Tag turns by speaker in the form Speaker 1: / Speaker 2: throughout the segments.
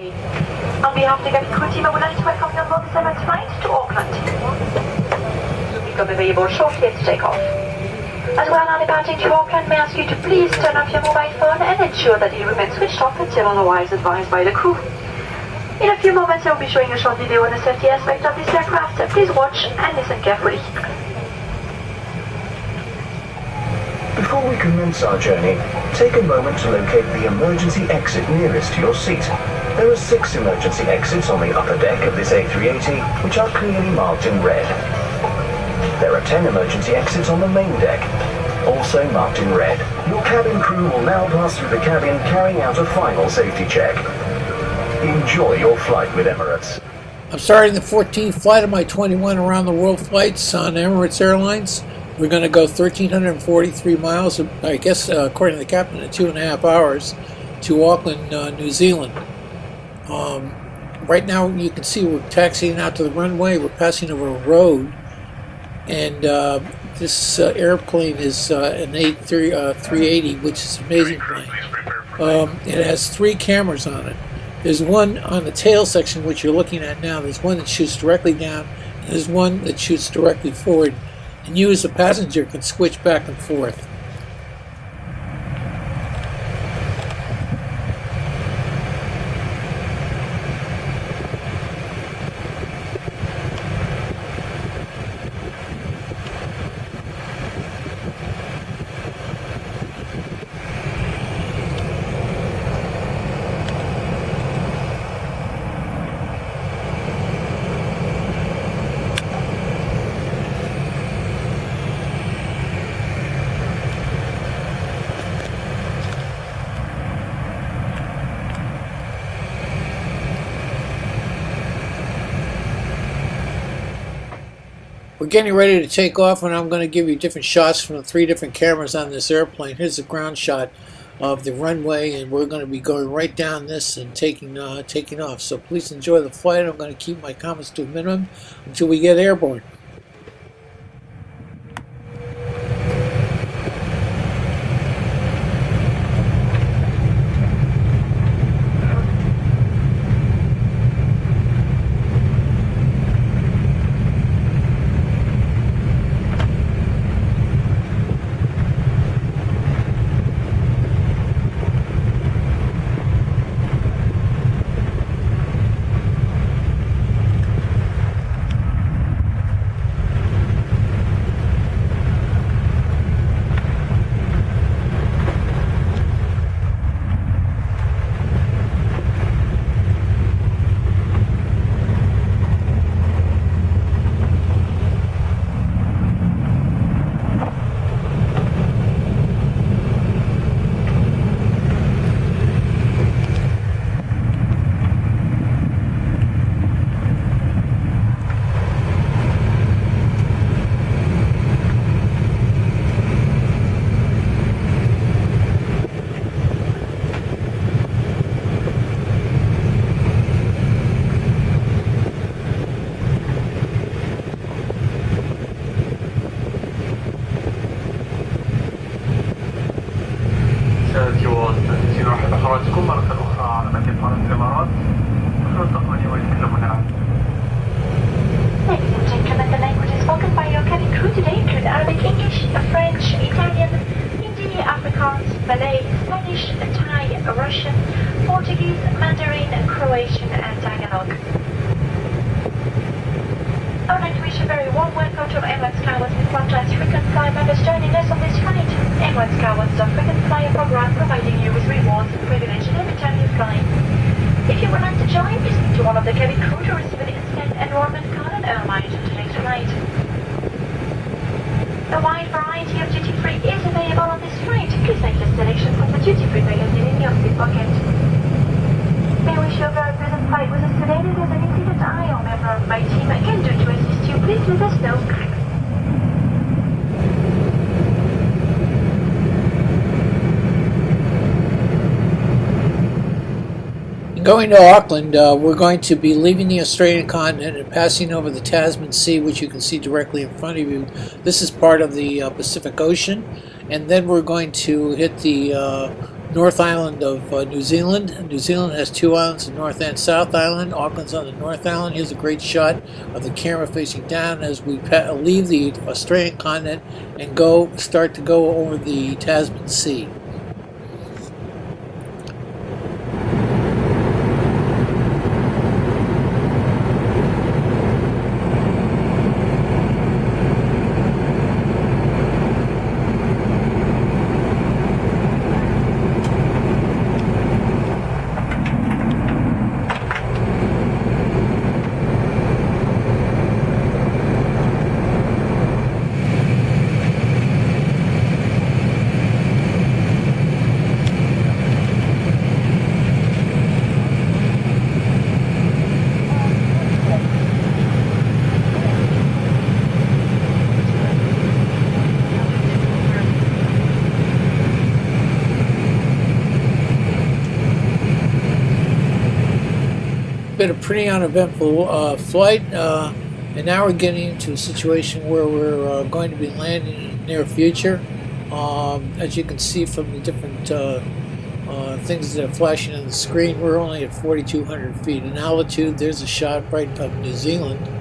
Speaker 1: On behalf of the cabin crew team, I would like to welcome you on board this Emirates flight to Auckland. You'll become available shortly to take off. As we are now departing to Auckland, may I ask you to please turn off your mobile phone and ensure that it remains switched off until otherwise advised by the crew. In a few moments, I will be showing a short video on the safety aspect of this aircraft. Please watch and listen carefully.
Speaker 2: Before we commence our journey, take a moment to locate the emergency exit nearest to your seat. There are 6 emergency exits on the upper deck of this A380, which are clearly marked in red. There are 10 emergency exits on the main deck, also marked in red. Your cabin crew will now pass through the cabin, carrying out a final safety check. Enjoy your flight with Emirates.
Speaker 3: I'm starting the 14th flight of my 21 around the world flights on Emirates Airlines. We're going to go 1,343 miles, I guess, according to the captain, in 2.5 hours to Auckland, New Zealand. Right now, you can see we're taxiing out to the runway. We're passing over a road, and this airplane is an A380, which is an amazing plane. It has 3 cameras on it. There's one on the tail section, which you're looking at now. There's one that shoots directly down, and there's one that shoots directly forward. And you as a passenger can switch back and forth. We're getting ready to take off, and I'm going to give you different shots from the 3 different cameras on this airplane. Here's a ground shot of the runway, and we're going to be going right down this and taking off. So please enjoy the flight. I'm going to keep my comments to a minimum until we get airborne.
Speaker 4: حضراتكم مرة أخرى على مكان الإمارات. نلتقي ويتكلمون العربية.
Speaker 1: Ladies and gentlemen, the languages spoken by your cabin crew today include Arabic, English, French, Italian, Hindi, Afrikaans, Malay, Spanish, Thai, Russian, Portuguese, Mandarin, Croatian, and Tagalog. I would like to wish a very warm welcome to Emirates Airlines with one-class frequent flyer members joining us on this flight. Emirates Airlines is a frequent flyer program providing you with rewards and privileges every time you fly. If you would like to join, please speak to one of the cabin crew to receive an instant enrollment card and earn mileage on today's flight. A wide variety of duty-free is available on this flight. Please make your selection from the duty-free magazine in your seat pocket. May I wish you a very pleasant flight with us today. If there's anything that I or member of my team can do to assist you, please let us know.
Speaker 3: Going to Auckland, we're going to be leaving the Australian continent and passing over the Tasman Sea, which you can see directly in front of you. This is part of the Pacific Ocean, and then we're going to hit the North Island of New Zealand. New Zealand has two islands, the North and South Island. Auckland's on the North Island. Here's a great shot of the camera facing down as we leave the Australian continent and start to go over the Tasman Sea. Been a pretty uneventful flight, and now we're getting into a situation where we're going to be landing in the near future. As you can see from the different things that are flashing on the screen, we're only at 4,200 feet in altitude. There's a shot right of New Zealand.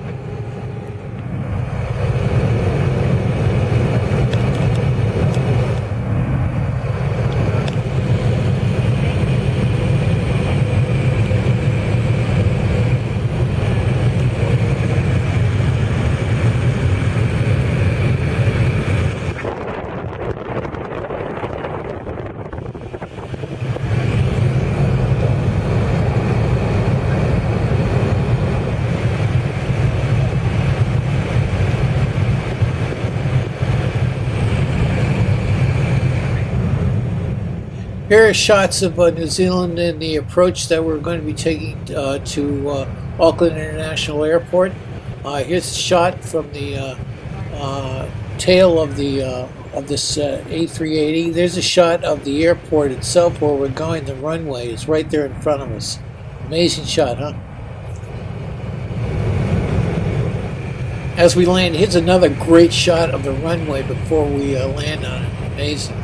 Speaker 3: Here are shots of New Zealand and the approach that we're going to be taking to Auckland International Airport. Here's a shot from the tail of this A380. There's a shot of the airport itself where we're going. The runway is right there in front of us. Amazing shot, huh? As we land, here's another great shot of the runway before we land on it. Amazing.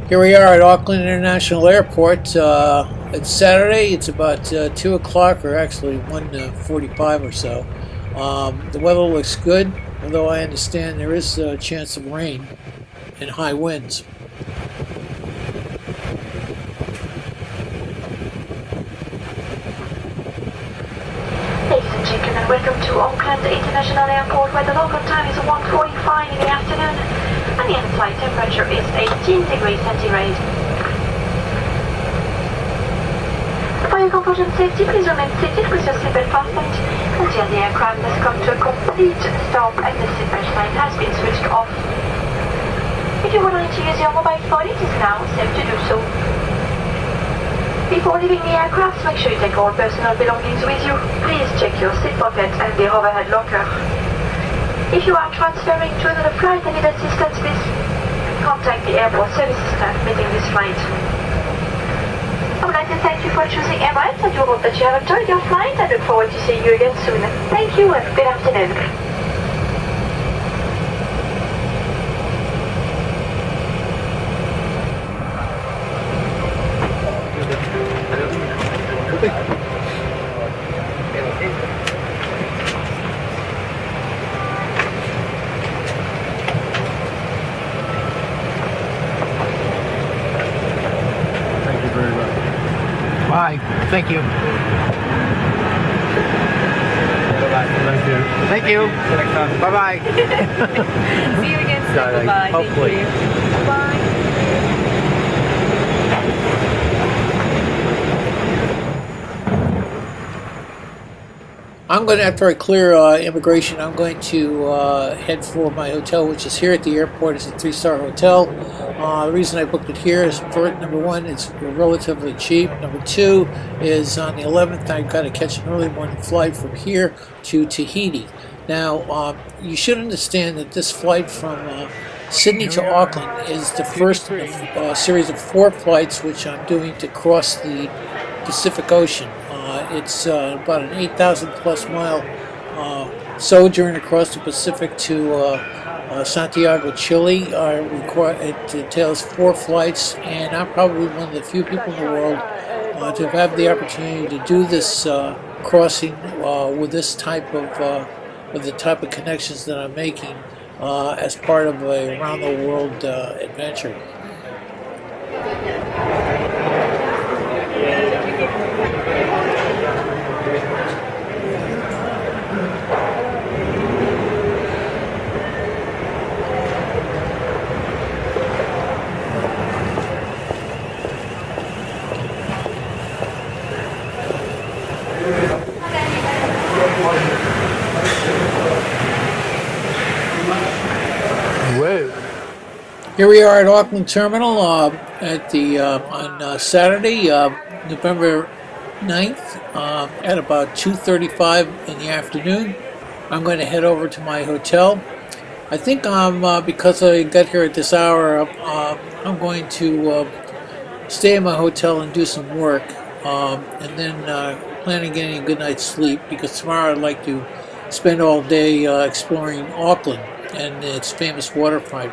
Speaker 3: Here we are at Auckland International Airport. It's Saturday. It's about 2 o'clock, or actually 1:45 or so. The weather looks good, although I understand there is a chance of rain and high winds.
Speaker 1: Ladies and gentlemen, welcome to Auckland International Airport, where the local time is 1:45 in the afternoon. And the in-flight temperature is 18 degrees centigrade. For your comfort and safety, please remain seated with your seatbelt fastened until the aircraft has come to a complete stop and the seatbelt sign has been switched off. If you would like to use your mobile phone, it is now safe to do so. Before leaving the aircraft, make sure you take all personal belongings with you. Please check your seat pocket and the overhead locker. If you are transferring to another flight and need assistance, please contact the airport services staff meeting this flight. I would like to thank you for choosing Emirates, and we hope that you have enjoyed your flight. I look forward to seeing you again soon. Thank you and good afternoon.
Speaker 3: Bye. Thank you.
Speaker 4: Thank you.
Speaker 3: Thank you. Bye-bye.
Speaker 5: See you again soon. Bye.
Speaker 3: Hopefully.
Speaker 5: Thank you. Bye.
Speaker 3: I'm going to, after I clear immigration, I'm going to head for my hotel, which is here at the airport. It's a 3-star hotel. The reason I booked it here is, for number one, it's relatively cheap. Number two is on the 11th, I've got to catch an early morning flight from here to Tahiti. Now, you should understand that this flight from Sydney to Auckland is the first in a series of 4 flights which I'm doing to cross the Pacific Ocean. It's about an 8,000 plus mile sojourn across the Pacific to Santiago, Chile. It entails 4 flights, and I'm probably one of the few people in the world to have the opportunity to do this crossing with this type of with the type of connections that I'm making as part of a around the world adventure. Here we are at Auckland Terminal at the on Saturday, November 9th, at about 2:35 in the afternoon. I'm going to head over to my hotel. I think because I got here at this hour, I'm going to stay in my hotel and do some work, and then plan on getting a good night's sleep, because tomorrow I'd like to spend all day exploring Auckland and its famous waterfront.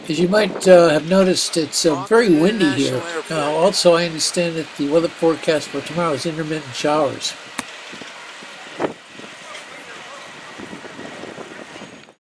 Speaker 3: As you might have noticed, it's very windy here. Also, I understand that the weather forecast for tomorrow is intermittent showers.